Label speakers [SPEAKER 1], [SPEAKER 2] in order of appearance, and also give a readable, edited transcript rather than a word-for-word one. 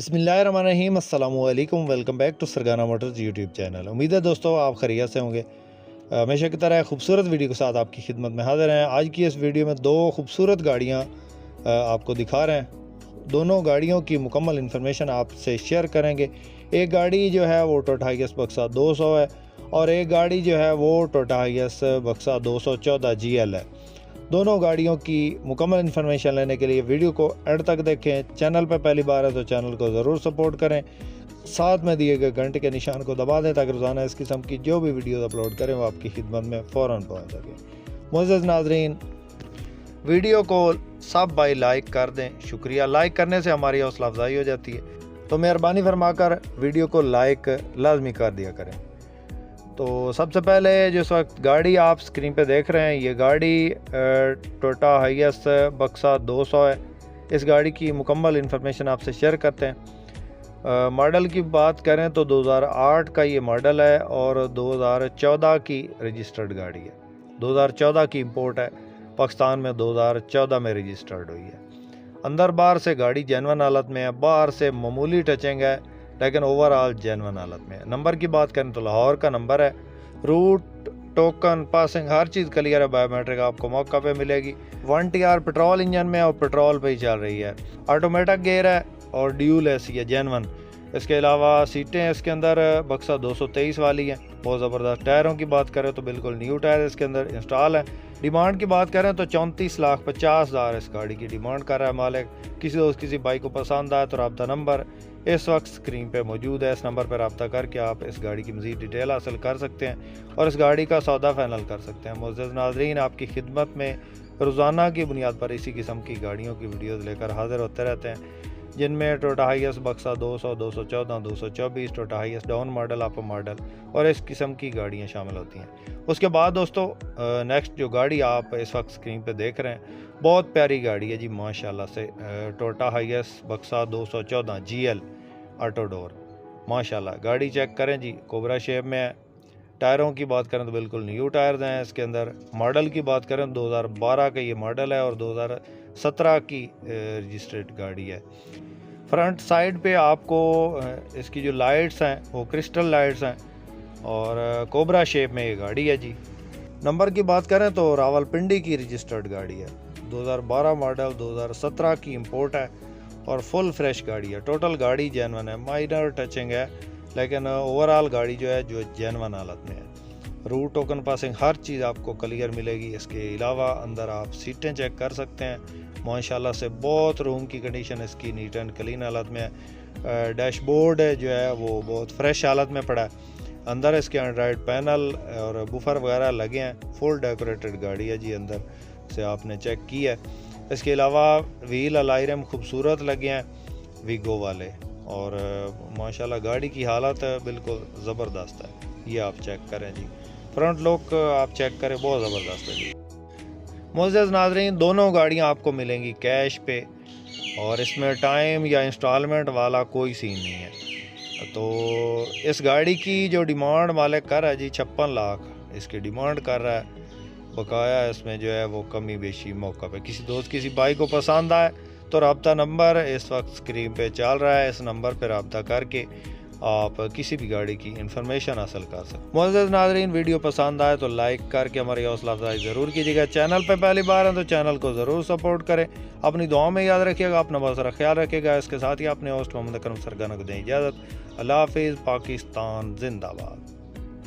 [SPEAKER 1] बिस्मिल्लाहिर्रहमानिर्रहीम अस्सलामुअलैकुम। Welcome back to Sargana motors YouTube channel. उम्मीद है दोस्तों आप खैरियत से होंगे। हमेशा की तरह खूबसूरत वीडियो के साथ आपकी खिदमत में हाजिर हैं। आज की इस वीडियो में दो खूबसूरत गाड़ियां आपको दिखा रहे हैं। दोनों गाड़ियों की मुकम्मल इन्फॉर्मेशन आपसे शेयर करेंगे। एक गाड़ी जो है वो टोयोटा हाइएस बक्सा 200 है और एक गाड़ी जो है वो टोयोटा हाइएस बक्सा 214 GL है। दोनों गाड़ियों की मुकम्मल इन्फॉर्मेशन लेने के लिए वीडियो को एंड तक देखें। चैनल पर पहली बार है तो चैनल को ज़रूर सपोर्ट करें। साथ में दिए गए घंटे के निशान को दबा दें ताकि रोज़ाना इस किस्म की जो भी वीडियोस अपलोड करें वो आपकी खिदमत में फ़ौरन पहुंच सके। मुअज़्ज़ज़ नाज़रीन, वीडियो को सब भाई लाइक कर दें। शुक्रिया, लाइक करने से हमारी हौसला अफजाई हो जाती है, तो मेहरबानी फरमाकर वीडियो को लाइक लाजमी कर दिया करें। तो सबसे पहले जिस वक्त गाड़ी आप स्क्रीन पे देख रहे हैं, ये गाड़ी टोयोटा हाइएस बक्सा 200 है। इस गाड़ी की मुकम्मल इन्फॉर्मेशन आपसे शेयर करते हैं। मॉडल की बात करें तो 2008 का ये मॉडल है और 2014 की रजिस्टर्ड गाड़ी है। 2014 की इंपोर्ट है, पाकिस्तान में 2014 में रजिस्टर्ड हुई है। अंदर बाहर से गाड़ी जेन्युइन हालत में है, बाहर से मामूली टचिंग है लेकिन ओवरऑल जेन्युइन हालत में है। नंबर की बात करें तो लाहौर का नंबर है। रूट, टोकन, पासिंग हर चीज़ क्लियर है। बायोमेट्रिक आपको मौका पे मिलेगी। 1TR पेट्रोल इंजन में और पेट्रोल पे ही चल रही है। ऑटोमेटिक गेयर है और ड्यूल एसी है, जेन्युइन। इसके अलावा सीटें इसके अंदर बक्सा 223 वाली हैं, बहुत ज़बरदस्त। टायरों की बात करें तो बिल्कुल न्यू टायर इसके अंदर इंस्टॉल है। डिमांड की बात करें तो 34,50,000 इस गाड़ी की डिमांड कर रहा है मालिक। किसी दोस्त किसी बाइक को पसंद आए तो रब्ता नंबर इस वक्त स्क्रीन पे मौजूद है। इस नंबर पर रब्ता करके आप इस गाड़ी की मज़ीद डिटेल हासिल कर सकते हैं और इस गाड़ी का सौदा फाइनल कर सकते हैं। मुअज़्ज़ज़ नाज़रीन, आपकी खिदमत में रोज़ाना की बुनियाद पर इसी किस्म की गाड़ियों की वीडियोज़ लेकर हाजिर होते रहते हैं, जिनमें टोयोटा हाइएस बक्सा 200, 214, 224, Toyota HiAce down model, up model और इस किस्म की गाड़ियाँ शामिल होती हैं। उसके बाद दोस्तों नेक्स्ट जो गाड़ी आप इस वक्त स्क्रीन पे देख रहे हैं, बहुत प्यारी गाड़ी है जी माशाल्लाह से। टोयोटा हाइएस बक्सा 214 GL ऑटो डोर, माशाल्लाह गाड़ी चेक करें जी, कोबरा शेप में है। टायरों की बात करें तो बिल्कुल न्यू टायर्स हैं इसके अंदर। मॉडल की बात करें तो 2012 का ये मॉडल है और 2017 की रजिस्टर्ड गाड़ी है। फ्रंट साइड पे आपको इसकी जो लाइट्स हैं वो क्रिस्टल लाइट्स हैं और कोबरा शेप में ये गाड़ी है जी। नंबर की बात करें तो रावलपिंडी की रजिस्टर्ड गाड़ी है। 2012 मॉडल, 2017 की इंपोर्ट है और फुल फ्रेश गाड़ी है। टोटल गाड़ी जेन्युइन है, माइनर टचिंग है लेकिन ओवरऑल गाड़ी जो है जो जेन्युइन हालत में है। रूट, टोकन, पासिंग हर चीज़ आपको क्लियर मिलेगी। इसके अलावा अंदर आप सीटें चेक कर सकते हैं, माशाल्लाह से बहुत रूम की कंडीशन इसकी नीट एंड क्लीन हालत में है। डैशबोर्ड जो है वो बहुत फ्रेश हालत में पड़ा है। अंदर इसके एंड्रॉयड पैनल और बुफर वगैरह लगे हैं। फुल डेकोरेटेड गाड़ी है जी, अंदर से आपने चेक की है। इसके अलावा व्हील अलायरम खूबसूरत लगे हैं वीगो वाले और माशाल्लाह गाड़ी की हालत बिल्कुल ज़बरदस्त है। ये आप चेक करें जी, फ्रंट लुक आप चेक करें, बहुत ज़बरदस्त है जी। मुअज़्ज़ज़ नाज़रीन, दोनों गाड़ियाँ आपको मिलेंगी कैश पे और इसमें टाइम या इंस्टॉलमेंट वाला कोई सीन नहीं है। तो इस गाड़ी की जो डिमांड मालिक कर रहा है जी 56 लाख इसकी डिमांड कर रहा है। बकाया इसमें जो है वो कमी बेशी मौका पे। किसी दोस्त किसी भाई को पसंद आए तो रब्ता नंबर इस वक्त स्क्रीन पे चल रहा है, इस नंबर पे रब्ता करके आप किसी भी गाड़ी की इन्फॉर्मेशन हासिल कर सकते। मुअज़्ज़ज़ नाज़रीन, वीडियो पसंद आए तो लाइक करके हमारी हौसला अफजाई ज़रूर कीजिएगा। चैनल पे पहली बार है तो चैनल को ज़रूर सपोर्ट करें। अपनी दुआओं में याद रखिएगा, अपना बहुत सारा ख्याल रखिएगा। इसके साथ ही अपने होस्ट मोहम्मद अकरम सरगाना को दें इजाज़त। अल्लाह हाफिज़। पाकिस्तान जिंदाबाद।